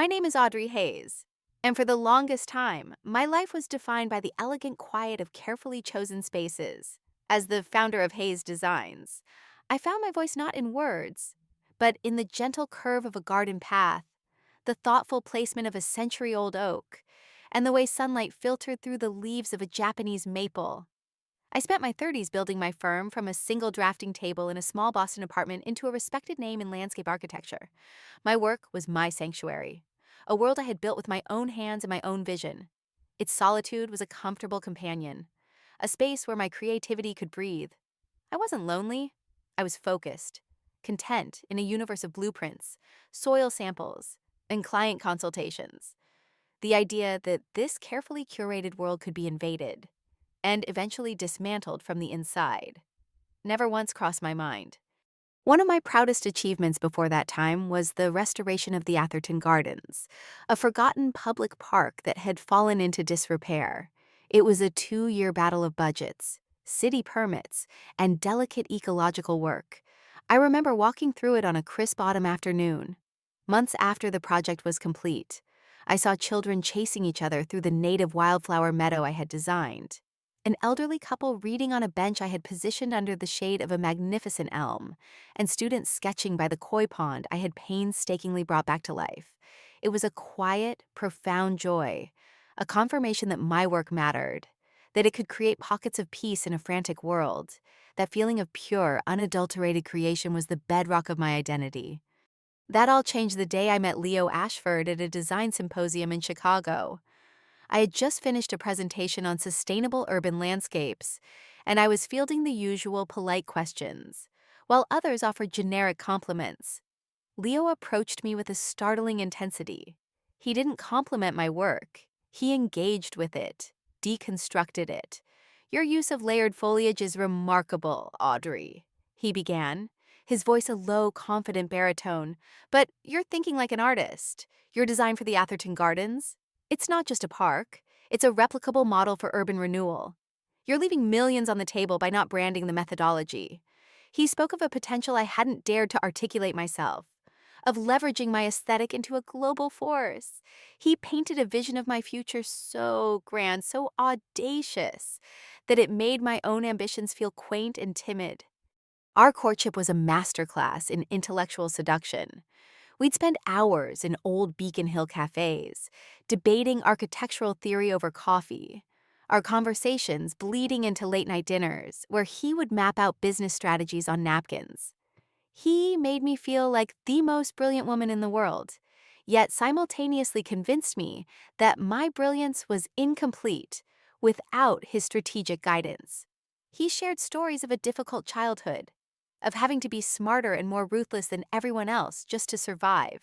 My name is Audrey Hayes, and for the longest time, my life was defined by the elegant quiet of carefully chosen spaces. As the founder of Hayes Designs, I found my voice not in words, but in the gentle curve of a garden path, the thoughtful placement of a century-old oak, and the way sunlight filtered through the leaves of a Japanese maple. I spent my 30s building my firm from a single drafting table in a small Boston apartment into a respected name in landscape architecture. My work was my sanctuary, a world I had built with my own hands and my own vision. Its solitude was a comfortable companion, a space where my creativity could breathe. I wasn't lonely. I was focused, content in a universe of blueprints, soil samples, and client consultations. The idea that this carefully curated world could be invaded and eventually dismantled from the inside never once crossed my mind. One of my proudest achievements before that time was the restoration of the Atherton Gardens, a forgotten public park that had fallen into disrepair. It was a 2-year battle of budgets, city permits, and delicate ecological work. I remember walking through it on a crisp autumn afternoon. Months after the project was complete, I saw children chasing each other through the native wildflower meadow I had designed. An elderly couple reading on a bench I had positioned under the shade of a magnificent elm, and students sketching by the koi pond I had painstakingly brought back to life. It was a quiet, profound joy, a confirmation that my work mattered, that it could create pockets of peace in a frantic world. That feeling of pure, unadulterated creation was the bedrock of my identity. That all changed the day I met Leo Ashford at a design symposium in Chicago. I had just finished a presentation on sustainable urban landscapes, and I was fielding the usual polite questions, while others offered generic compliments. Leo approached me with a startling intensity. He didn't compliment my work. He engaged with it, deconstructed it. "Your use of layered foliage is remarkable, Audrey," he began, his voice a low, confident baritone. "But you're thinking like an artist. Your design for the Atherton Gardens? It's not just a park. It's a replicable model for urban renewal. You're leaving millions on the table by not branding the methodology." He spoke of a potential I hadn't dared to articulate myself, of leveraging my aesthetic into a global force. He painted a vision of my future so grand, so audacious, that it made my own ambitions feel quaint and timid. Our courtship was a masterclass in intellectual seduction. We'd spend hours in old Beacon Hill cafes, debating architectural theory over coffee, our conversations bleeding into late-night dinners, where he would map out business strategies on napkins. He made me feel like the most brilliant woman in the world, yet simultaneously convinced me that my brilliance was incomplete without his strategic guidance. He shared stories of a difficult childhood, of having to be smarter and more ruthless than everyone else just to survive,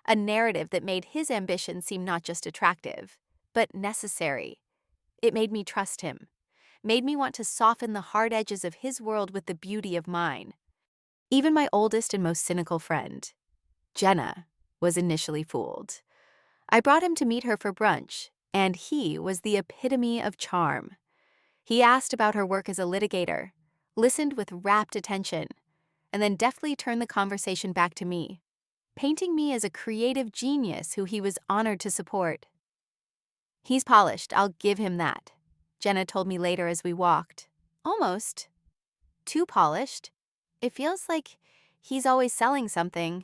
a narrative that made his ambition seem not just attractive, but necessary. It made me trust him, made me want to soften the hard edges of his world with the beauty of mine. Even my oldest and most cynical friend, Jenna, was initially fooled. I brought him to meet her for brunch, and he was the epitome of charm. He asked about her work as a litigator, listened with rapt attention, and then deftly turned the conversation back to me, painting me as a creative genius who he was honored to support. "He's polished, I'll give him that," Jenna told me later as we walked. "Almost too polished. It feels like he's always selling something."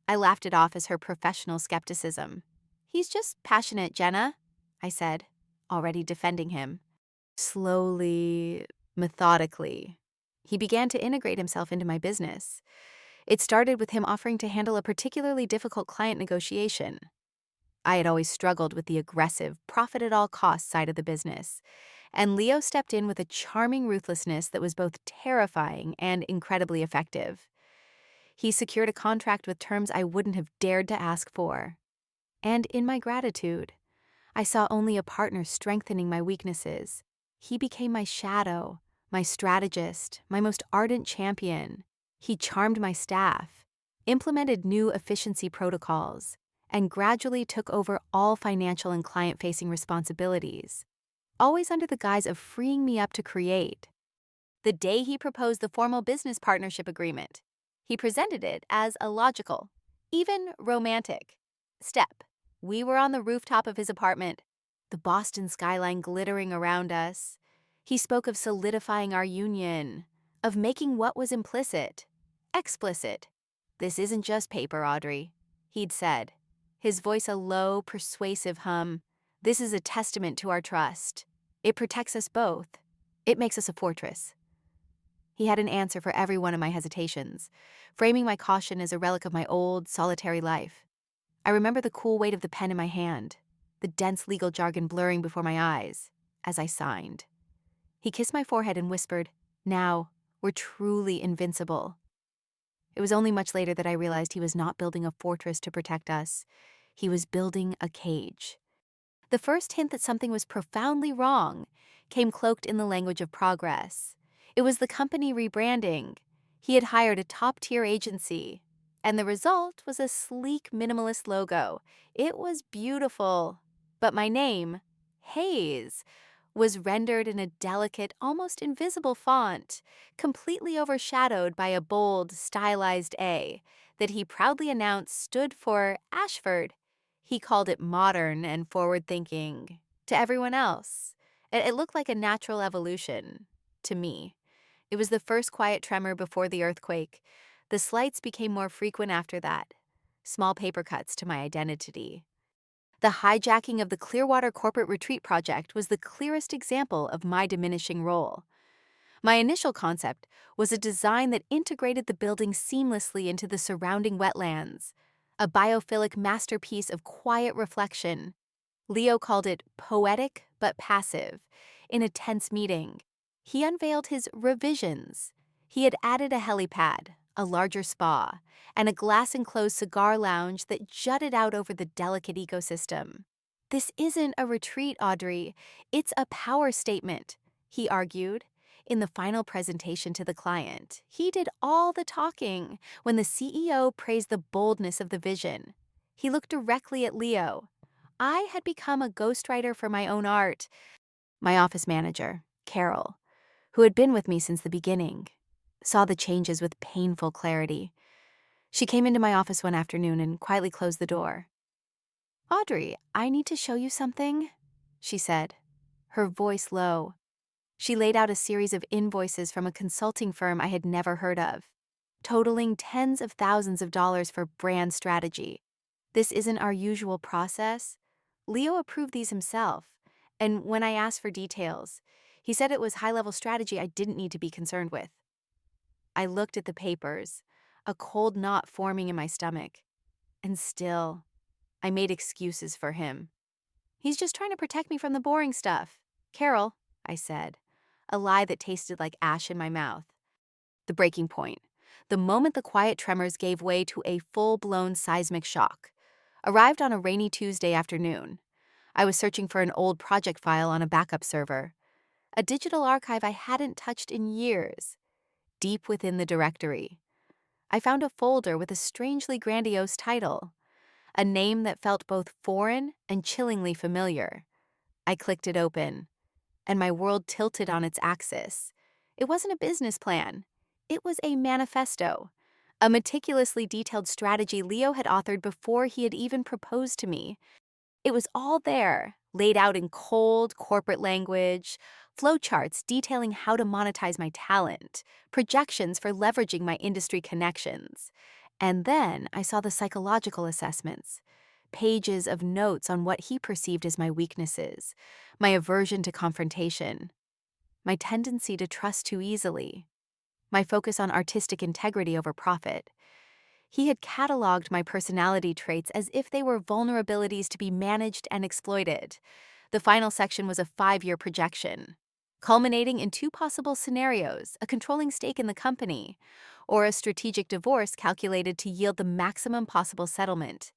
I laughed it off as her professional skepticism. "He's just passionate, Jenna," I said, already defending him. Slowly, methodically, he began to integrate himself into my business. It started with him offering to handle a particularly difficult client negotiation. I had always struggled with the aggressive, profit-at-all-costs side of the business, and Leo stepped in with a charming ruthlessness that was both terrifying and incredibly effective. He secured a contract with terms I wouldn't have dared to ask for. And in my gratitude, I saw only a partner strengthening my weaknesses. He became my shadow, my strategist, my most ardent champion. He charmed my staff, implemented new efficiency protocols, and gradually took over all financial and client-facing responsibilities, always under the guise of freeing me up to create. The day he proposed the formal business partnership agreement, he presented it as illogical, even romantic. Step. We were on the rooftop of his apartment, the Boston skyline glittering around us. He spoke of solidifying our union, of making what was implicit explicit. This isn't just paper, Audrey, he'd said, his voice a low, persuasive hum. This is a testament to our trust. It protects us both. It makes us a fortress. He had an answer for every one of my hesitations, framing my caution as a relic of my old, solitary life. I remember the cool weight of the pen in my hand, the dense legal jargon blurring before my eyes, as I signed. He kissed my forehead and whispered, "Now, we're truly invincible." It was only much later that I realized he was not building a fortress to protect us. He was building a cage. The first hint that something was profoundly wrong came cloaked in the language of progress. It was the company rebranding. He had hired a top-tier agency, and the result was a sleek, minimalist logo. It was beautiful. But my name, Hayes, was rendered in a delicate, almost invisible font, completely overshadowed by a bold, stylized A that he proudly announced stood for Ashford. He called it modern and forward-thinking. To everyone else, it looked like a natural evolution. To me, it was the first quiet tremor before the earthquake. The slights became more frequent after that, small paper cuts to my identity. The hijacking of the Clearwater Corporate Retreat Project was the clearest example of my diminishing role. My initial concept was a design that integrated the building seamlessly into the surrounding wetlands, a biophilic masterpiece of quiet reflection. Leo called it poetic but passive. In a tense meeting, he unveiled his revisions. He had added a helipad, a larger spa, and a glass-enclosed cigar lounge that jutted out over the delicate ecosystem. "This isn't a retreat, Audrey. It's a power statement," he argued. In the final presentation to the client, he did all the talking when the CEO praised the boldness of the vision. He looked directly at Leo. I had become a ghostwriter for my own art. My office manager, Carol, who had been with me since the beginning, saw the changes with painful clarity. She came into my office one afternoon and quietly closed the door. "Audrey, I need to show you something," she said, her voice low. She laid out a series of invoices from a consulting firm I had never heard of, totaling tens of thousands of dollars for brand strategy. "This isn't our usual process." Leo approved these himself, and when I asked for details, he said it was high-level strategy I didn't need to be concerned with. I looked at the papers, a cold knot forming in my stomach, and still, I made excuses for him. "He's just trying to protect me from the boring stuff." "Carol," I said, a lie that tasted like ash in my mouth. The breaking point, the moment the quiet tremors gave way to a full-blown seismic shock, arrived on a rainy Tuesday afternoon. I was searching for an old project file on a backup server, a digital archive I hadn't touched in years. Deep within the directory, I found a folder with a strangely grandiose title, a name that felt both foreign and chillingly familiar. I clicked it open, and my world tilted on its axis. It wasn't a business plan. It was a manifesto, a meticulously detailed strategy Leo had authored before he had even proposed to me. It was all there, laid out in cold corporate language, flowcharts detailing how to monetize my talent, projections for leveraging my industry connections. And then I saw the psychological assessments, pages of notes on what he perceived as my weaknesses, my aversion to confrontation, my tendency to trust too easily, my focus on artistic integrity over profit. He had cataloged my personality traits as if they were vulnerabilities to be managed and exploited. The final section was a 5-year projection, culminating in 2 possible scenarios: a controlling stake in the company, or a strategic divorce calculated to yield the maximum possible settlement.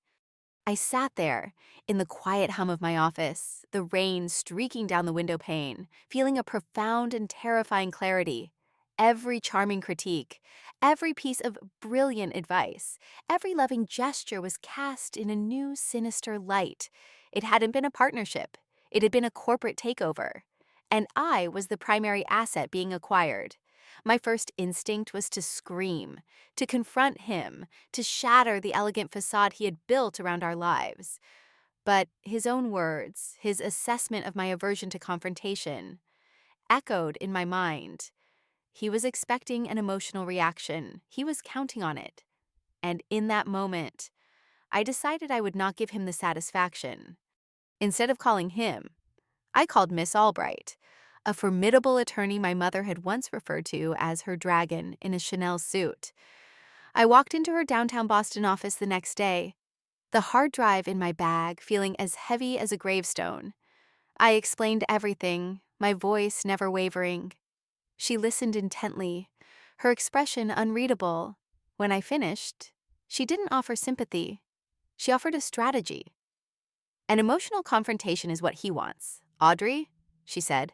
I sat there, in the quiet hum of my office, the rain streaking down the window pane, feeling a profound and terrifying clarity. Every charming critique, every piece of brilliant advice, every loving gesture was cast in a new sinister light. It hadn't been a partnership. It had been a corporate takeover. And I was the primary asset being acquired. My first instinct was to scream, to confront him, to shatter the elegant facade he had built around our lives. But his own words, his assessment of my aversion to confrontation, echoed in my mind. He was expecting an emotional reaction. He was counting on it. And in that moment, I decided I would not give him the satisfaction. Instead of calling him, I called Miss Albright, a formidable attorney my mother had once referred to as her dragon in a Chanel suit. I walked into her downtown Boston office the next day, the hard drive in my bag feeling as heavy as a gravestone. I explained everything, my voice never wavering. She listened intently, her expression unreadable. When I finished, she didn't offer sympathy. She offered a strategy. An emotional confrontation is what he wants. Audrey, she said,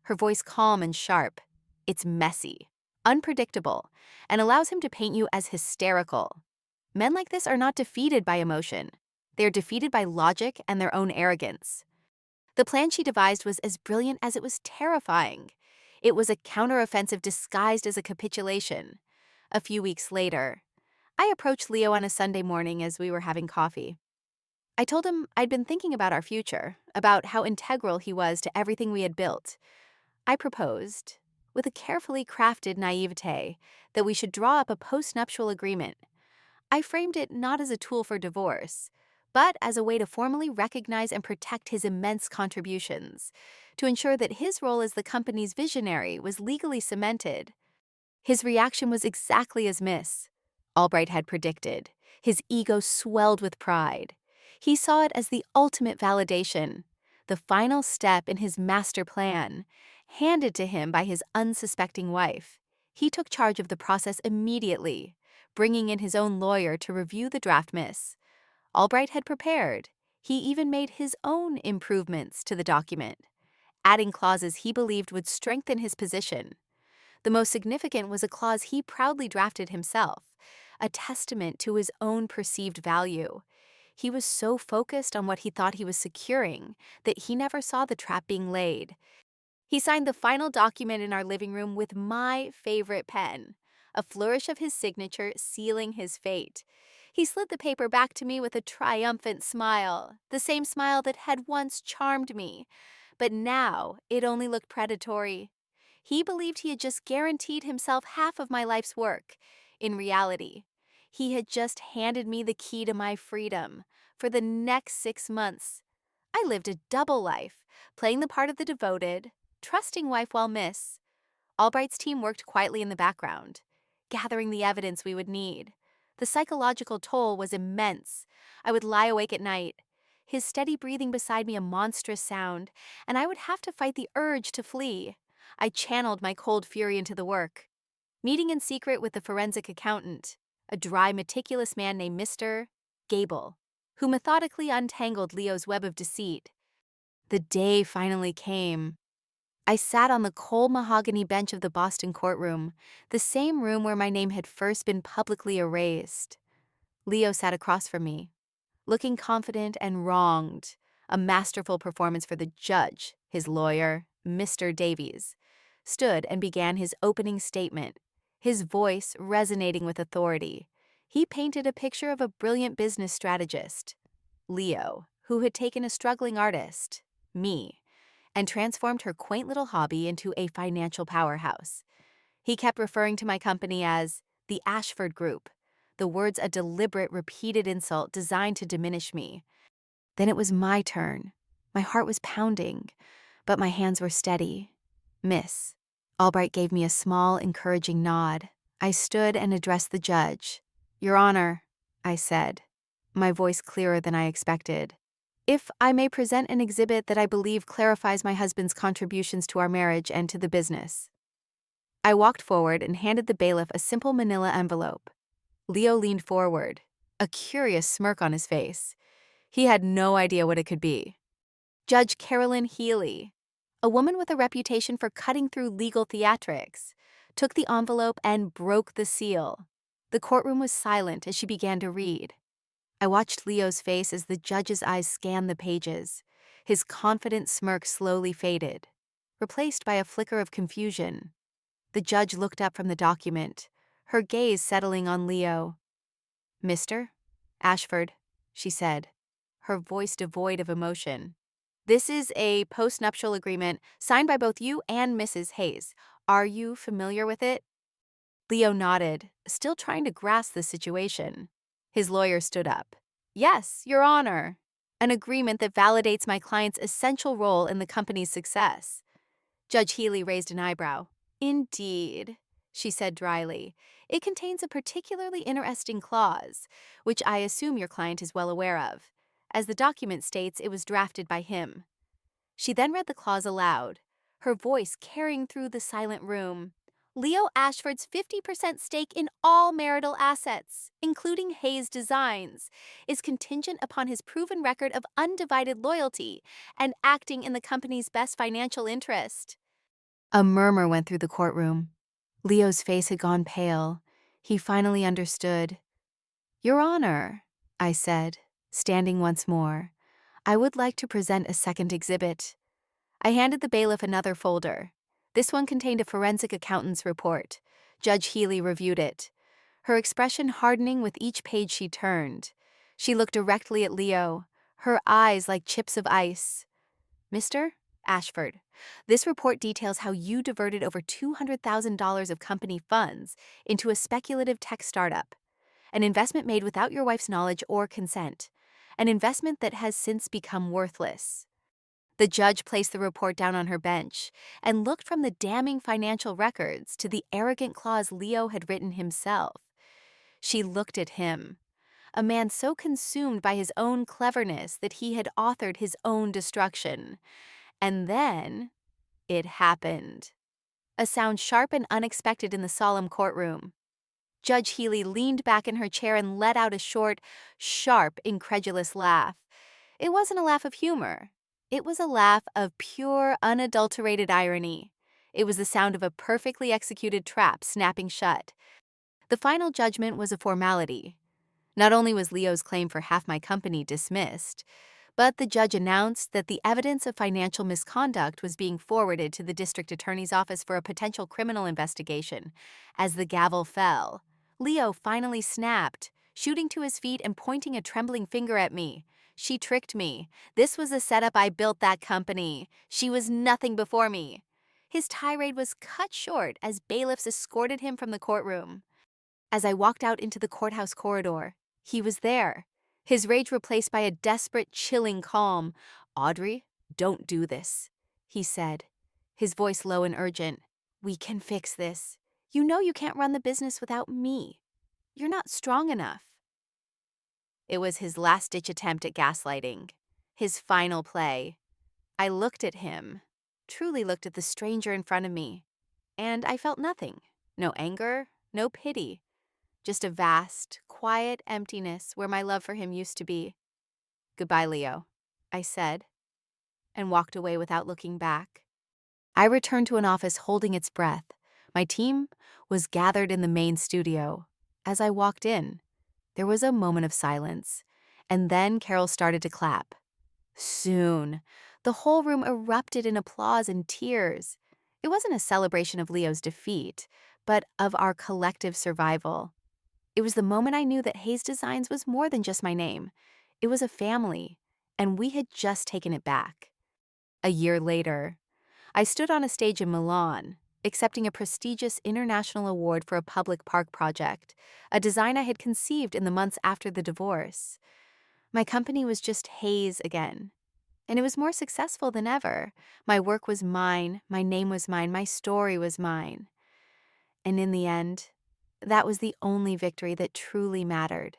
her voice calm and sharp. It's messy, unpredictable, and allows him to paint you as hysterical. Men like this are not defeated by emotion. They are defeated by logic and their own arrogance. The plan she devised was as brilliant as it was terrifying. It was a counteroffensive disguised as a capitulation. A few weeks later, I approached Leo on a Sunday morning as we were having coffee. I told him I'd been thinking about our future, about how integral he was to everything we had built. I proposed, with a carefully crafted naivete, that we should draw up a postnuptial agreement. I framed it not as a tool for divorce, but as a way to formally recognize and protect his immense contributions, to ensure that his role as the company's visionary was legally cemented. His reaction was exactly as Miss Albright had predicted. His ego swelled with pride. He saw it as the ultimate validation, the final step in his master plan, handed to him by his unsuspecting wife. He took charge of the process immediately, bringing in his own lawyer to review the draft Miss Albright had prepared. He even made his own improvements to the document, adding clauses he believed would strengthen his position. The most significant was a clause he proudly drafted himself, a testament to his own perceived value. He was so focused on what he thought he was securing that he never saw the trap being laid. He signed the final document in our living room with my favorite pen, a flourish of his signature sealing his fate. He slid the paper back to me with a triumphant smile, the same smile that had once charmed me. But now it only looked predatory. He believed he had just guaranteed himself half of my life's work. In reality, he had just handed me the key to my freedom. For the next 6 months, I lived a double life, playing the part of the devoted, trusting wife while Miss Albright's team worked quietly in the background, gathering the evidence we would need. The psychological toll was immense. I would lie awake at night, his steady breathing beside me a monstrous sound, and I would have to fight the urge to flee. I channeled my cold fury into the work, meeting in secret with the forensic accountant, a dry, meticulous man named Mr. Gable, who methodically untangled Leo's web of deceit. The day finally came. I sat on the cold mahogany bench of the Boston courtroom, the same room where my name had first been publicly erased. Leo sat across from me, looking confident and wronged, a masterful performance for the judge. His lawyer, Mr. Davies, stood and began his opening statement, his voice resonating with authority. He painted a picture of a brilliant business strategist, Leo, who had taken a struggling artist, me, and transformed her quaint little hobby into a financial powerhouse. He kept referring to my company as the Ashford Group, the words a deliberate, repeated insult designed to diminish me. Then it was my turn. My heart was pounding, but my hands were steady. Miss Albright gave me a small, encouraging nod. I stood and addressed the judge. Your Honor, I said, my voice clearer than I expected. If I may present an exhibit that I believe clarifies my husband's contributions to our marriage and to the business. I walked forward and handed the bailiff a simple manila envelope. Leo leaned forward, a curious smirk on his face. He had no idea what it could be. Judge Carolyn Healy, a woman with a reputation for cutting through legal theatrics, took the envelope and broke the seal. The courtroom was silent as she began to read. I watched Leo's face as the judge's eyes scanned the pages. His confident smirk slowly faded, replaced by a flicker of confusion. The judge looked up from the document, her gaze settling on Leo. "Mr. Ashford," she said, her voice devoid of emotion. "This is a postnuptial agreement signed by both you and Mrs. Hayes. Are you familiar with it?" Leo nodded, still trying to grasp the situation. His lawyer stood up. "Yes, Your Honor. An agreement that validates my client's essential role in the company's success." Judge Healy raised an eyebrow. "Indeed," she said dryly. "It contains a particularly interesting clause, which I assume your client is well aware of. As the document states, it was drafted by him." She then read the clause aloud, her voice carrying through the silent room. "Leo Ashford's 50% stake in all marital assets, including Hayes Designs, is contingent upon his proven record of undivided loyalty and acting in the company's best financial interest." A murmur went through the courtroom. Leo's face had gone pale. He finally understood. "Your Honor," I said, standing once more, "I would like to present a second exhibit." I handed the bailiff another folder. This one contained a forensic accountant's report. Judge Healy reviewed it, her expression hardening with each page she turned. She looked directly at Leo, her eyes like chips of ice. "Mr. Ashford, this report details how you diverted over $200,000 of company funds into a speculative tech startup, an investment made without your wife's knowledge or consent, an investment that has since become worthless." The judge placed the report down on her bench and looked from the damning financial records to the arrogant clause Leo had written himself. She looked at him, a man so consumed by his own cleverness that he had authored his own destruction. And then it happened. A sound sharp and unexpected in the solemn courtroom. Judge Healy leaned back in her chair and let out a short, sharp, incredulous laugh. It wasn't a laugh of humor. It was a laugh of pure, unadulterated irony. It was the sound of a perfectly executed trap snapping shut. The final judgment was a formality. Not only was Leo's claim for half my company dismissed, but the judge announced that the evidence of financial misconduct was being forwarded to the district attorney's office for a potential criminal investigation. As the gavel fell, Leo finally snapped, shooting to his feet and pointing a trembling finger at me. "She tricked me. This was a setup. I built that company. She was nothing before me." His tirade was cut short as bailiffs escorted him from the courtroom. As I walked out into the courthouse corridor, he was there, his rage replaced by a desperate, chilling calm. "Audrey, don't do this," he said, his voice low and urgent. "We can fix this. You know you can't run the business without me. You're not strong enough." It was his last-ditch attempt at gaslighting, his final play. I looked at him, truly looked at the stranger in front of me, and I felt nothing. No anger, no pity. Just a vast, quiet emptiness where my love for him used to be. "Goodbye, Leo," I said, and walked away without looking back. I returned to an office holding its breath. My team was gathered in the main studio. As I walked in, there was a moment of silence, and then Carol started to clap. Soon, the whole room erupted in applause and tears. It wasn't a celebration of Leo's defeat, but of our collective survival. It was the moment I knew that Hayes Designs was more than just my name. It was a family, and we had just taken it back. A year later, I stood on a stage in Milan, accepting a prestigious international award for a public park project, a design I had conceived in the months after the divorce. My company was just Hayes again, and it was more successful than ever. My work was mine, my name was mine, my story was mine. And in the end, that was the only victory that truly mattered.